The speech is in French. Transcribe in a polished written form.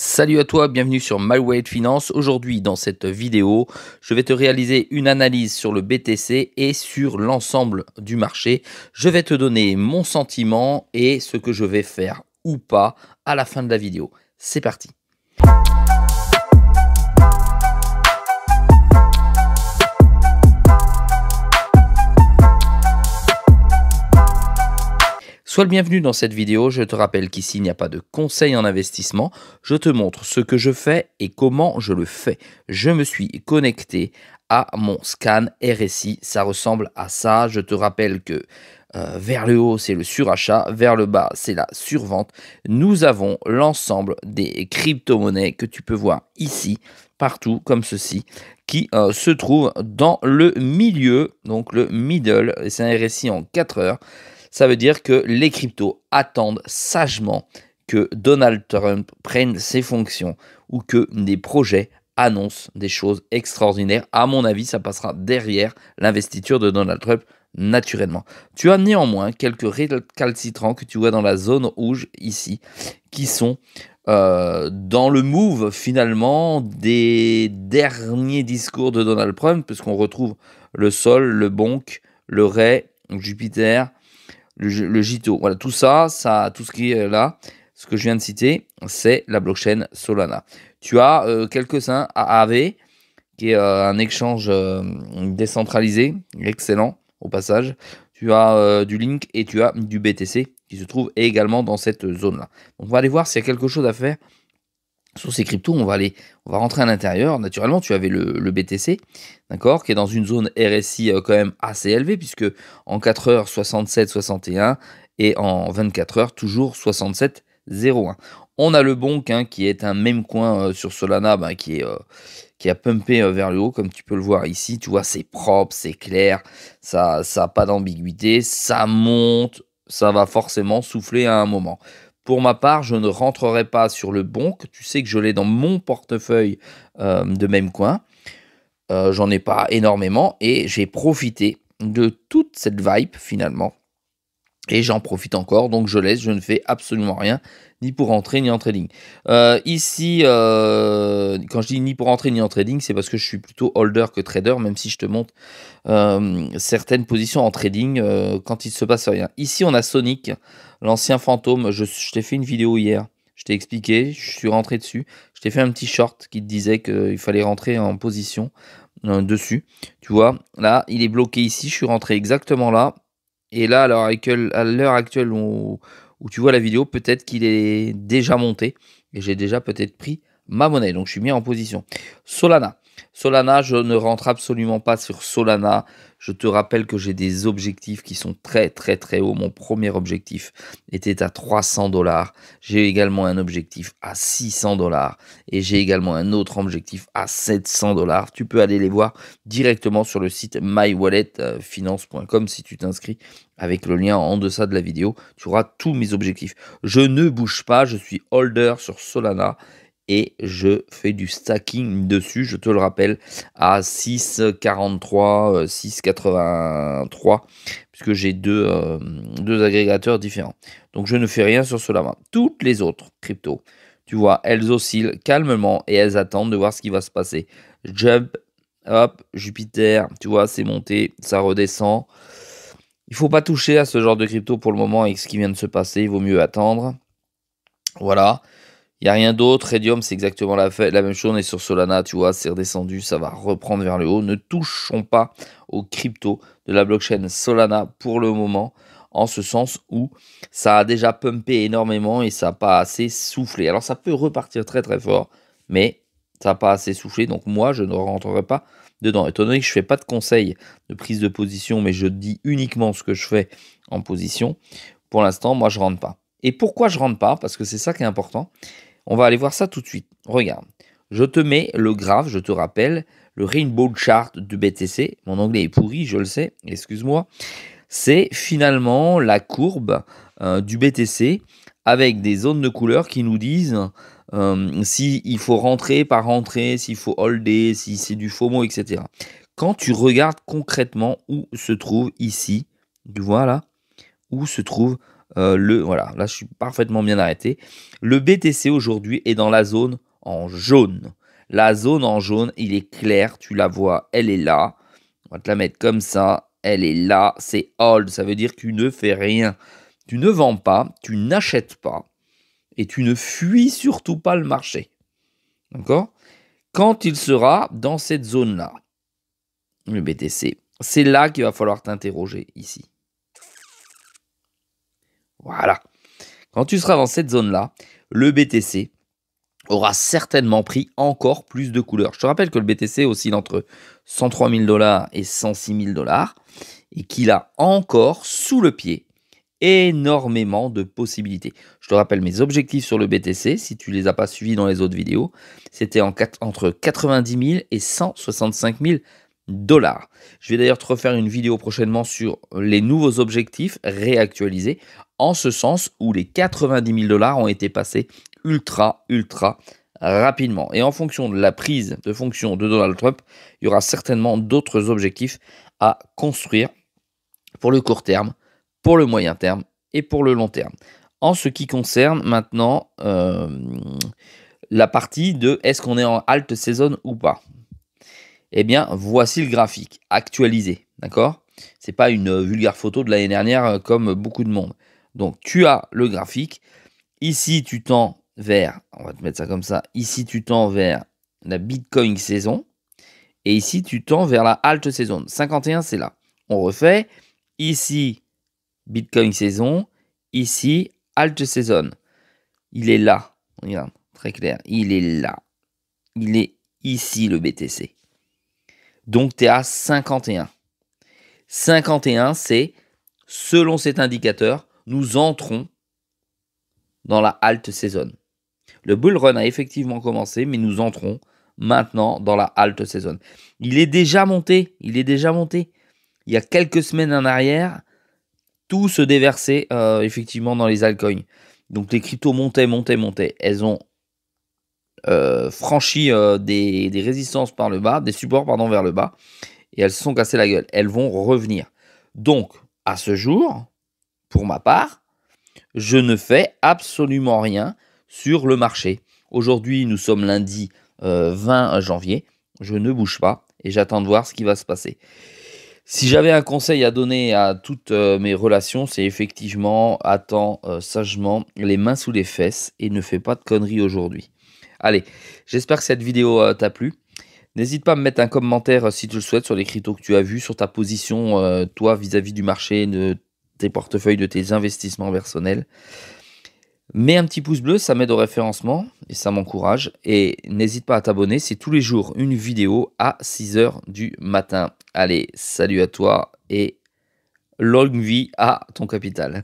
Salut à toi, bienvenue sur My Way Finance. Aujourd'hui, dans cette vidéo, je vais te réaliser une analyse sur le BTC et sur l'ensemble du marché. Je vais te donner mon sentiment et ce que je vais faire ou pas à la fin de la vidéo. C'est parti. Sois le bienvenu dans cette vidéo. Je te rappelle qu'ici, il n'y a pas de conseil en investissement. Je te montre ce que je fais et comment je le fais. Je me suis connecté à mon scan RSI. Ça ressemble à ça. Je te rappelle que vers le haut, c'est le surachat. Vers le bas, c'est la survente. Nous avons l'ensemble des crypto-monnaies que tu peux voir ici, partout, comme ceci, qui se trouvent dans le milieu, donc le middle. C'est un RSI en 4 heures. Ça veut dire que les cryptos attendent sagement que Donald Trump prenne ses fonctions ou que des projets annoncent des choses extraordinaires. À mon avis, ça passera derrière l'investiture de Donald Trump naturellement. Tu as néanmoins quelques récalcitrants que tu vois dans la zone rouge ici qui sont dans le move finalement des derniers discours de Donald Trump, puisqu'on retrouve le Sol, le Bonk, le Ray, Jupiter, le JITO, voilà, tout ça, tout ce qui est là, ce que je viens de citer, c'est la blockchain Solana. Tu as quelques-uns, AAV, qui est un échange décentralisé, excellent au passage. Tu as du Link et tu as du BTC qui se trouve également dans cette zone-là. On va aller voir s'il y a quelque chose à faire sur ces cryptos. On va rentrer à l'intérieur. Naturellement, tu avais le BTC, d'accord, qui est dans une zone RSI quand même assez élevée, puisque en 4 heures, 67,61 et en 24 heures, toujours 67,01. On a le Bonk qui est un même coin sur Solana, qui a pumpé vers le haut, comme tu peux le voir ici. Tu vois, c'est propre, c'est clair, ça n'a pas d'ambiguïté, ça monte, ça va forcément souffler à un moment. Pour ma part, je ne rentrerai pas sur le Bonk. Tu sais que je l'ai dans mon portefeuille de même coin. J'en ai pas énormément et j'ai profité de toute cette vibe finalement. Et j'en profite encore, donc je laisse, je ne fais absolument rien, ni pour entrer, ni en trading. Ici, quand je dis ni pour entrer, ni en trading, c'est parce que je suis plutôt holder que trader, même si je te montre certaines positions en trading quand il ne se passe rien. Ici, on a Sonic, l'ancien fantôme. Je t'ai fait une vidéo hier, je t'ai expliqué, je suis rentré dessus. Je t'ai fait un petit short qui te disait qu'il fallait rentrer en position dessus. Tu vois, là, il est bloqué ici, je suis rentré exactement là. Et là, à l'heure actuelle où tu vois la vidéo, peut-être qu'il est déjà monté. Et j'ai déjà peut-être pris ma monnaie. Donc, je suis mis en position. Solana. Solana, je ne rentre absolument pas sur Solana. Je te rappelle que j'ai des objectifs qui sont très, très, très hauts. Mon premier objectif était à 300 $. J'ai également un objectif à 600 $. Et j'ai également un autre objectif à 700 $. Tu peux aller les voir directement sur le site mywalletfinance.com si tu t'inscris avec le lien en deçà de la vidéo. Tu auras tous mes objectifs. Je ne bouge pas, je suis holder sur Solana et je fais du stacking dessus, je te le rappelle, à 6,43, 6,83, puisque j'ai deux agrégateurs différents. Donc je ne fais rien sur Solana. Toutes les autres cryptos, tu vois, elles oscillent calmement et elles attendent de voir ce qui va se passer. Jump, hop, Jupiter, tu vois, c'est monté, ça redescend. Il ne faut pas toucher à ce genre de crypto pour le moment avec ce qui vient de se passer, il vaut mieux attendre. Voilà. Il n'y a rien d'autre. Raydium, c'est exactement la même chose. On est sur Solana, tu vois, c'est redescendu, ça va reprendre vers le haut. Ne touchons pas aux cryptos de la blockchain Solana pour le moment, en ce sens où ça a déjà pumpé énormément et ça n'a pas assez soufflé. Alors ça peut repartir très très fort, mais ça n'a pas assez soufflé. Donc moi, je ne rentrerai pas dedans. Étant donné que je ne fais pas de conseils de prise de position, mais je dis uniquement ce que je fais en position, pour l'instant, moi, je ne rentre pas. Et pourquoi je ne rentre pas? Parce que c'est ça qui est important. On va aller voir ça tout de suite. Regarde, je te mets le graphe, je te rappelle, le Rainbow Chart du BTC. Mon anglais est pourri, je le sais, excuse-moi. C'est finalement la courbe du BTC avec des zones de couleur qui nous disent s'il faut rentrer, pas rentrer, s'il faut holder, si c'est du FOMO, etc. Quand tu regardes concrètement où se trouve ici, tu vois là, où se trouve Voilà, là je suis parfaitement bien arrêté. Le BTC aujourd'hui est dans la zone en jaune. La zone en jaune, il est clair, tu la vois, elle est là. On va te la mettre comme ça, elle est là, c'est hold, ça veut dire que tu ne fais rien. Tu ne vends pas, tu n'achètes pas et tu ne fuis surtout pas le marché. D'accord? Quand il sera dans cette zone-là, le BTC, c'est là qu'il va falloir t'interroger ici. Voilà. Quand tu seras dans cette zone-là, le BTC aura certainement pris encore plus de couleurs. Je te rappelle que le BTC oscille entre 103 000 $ et 106 000 $ et qu'il a encore sous le pied énormément de possibilités. Je te rappelle mes objectifs sur le BTC, si tu ne les as pas suivis dans les autres vidéos, c'était entre 90 000 et 165 000 $. Je vais d'ailleurs te refaire une vidéo prochainement sur les nouveaux objectifs réactualisés, en ce sens où les 90 000 $ ont été passés ultra rapidement. Et en fonction de la prise de fonction de Donald Trump, il y aura certainement d'autres objectifs à construire pour le court terme, pour le moyen terme et pour le long terme. En ce qui concerne maintenant la partie de est-ce qu'on est en alt season ou pas. Eh bien, voici le graphique actualisé, d'accord? C'est pas une vulgaire photo de l'année dernière comme beaucoup de monde. Donc, tu as le graphique. Ici, tu tends vers, on va te mettre ça comme ça, ici, tu tends vers la Bitcoin saison. Et ici, tu tends vers la alt saison. 51, c'est là. On refait. Ici, Bitcoin saison. Ici, alt saison. Il est là. Regarde, très clair. Il est là. Il est ici, le BTC. Donc, tu es à 51. 51, c'est, selon cet indicateur, nous entrons dans la alt saison. Le bull run a effectivement commencé, mais nous entrons maintenant dans la alt saison. Il est déjà monté. Il y a quelques semaines en arrière, tout se déversait effectivement dans les altcoins. Donc les cryptos montaient. Elles ont franchi des résistances par le bas, des supports vers le bas, et elles se sont cassées la gueule. Elles vont revenir. Donc, à ce jour, pour ma part, je ne fais absolument rien sur le marché. Aujourd'hui, nous sommes lundi 20 janvier. Je ne bouge pas et j'attends de voir ce qui va se passer. Si j'avais un conseil à donner à toutes mes relations, c'est effectivement attends sagement les mains sous les fesses et ne fais pas de conneries aujourd'hui. Allez, j'espère que cette vidéo t'a plu. N'hésite pas à me mettre un commentaire si tu le souhaites sur les cryptos que tu as vus, sur ta position, toi, vis-à-vis du marché, de tes portefeuilles, de tes investissements personnels. Mets un petit pouce bleu, ça m'aide au référencement et ça m'encourage. Et n'hésite pas à t'abonner, c'est tous les jours une vidéo à 6 h du matin. Allez, salut à toi et longue vie à ton capital.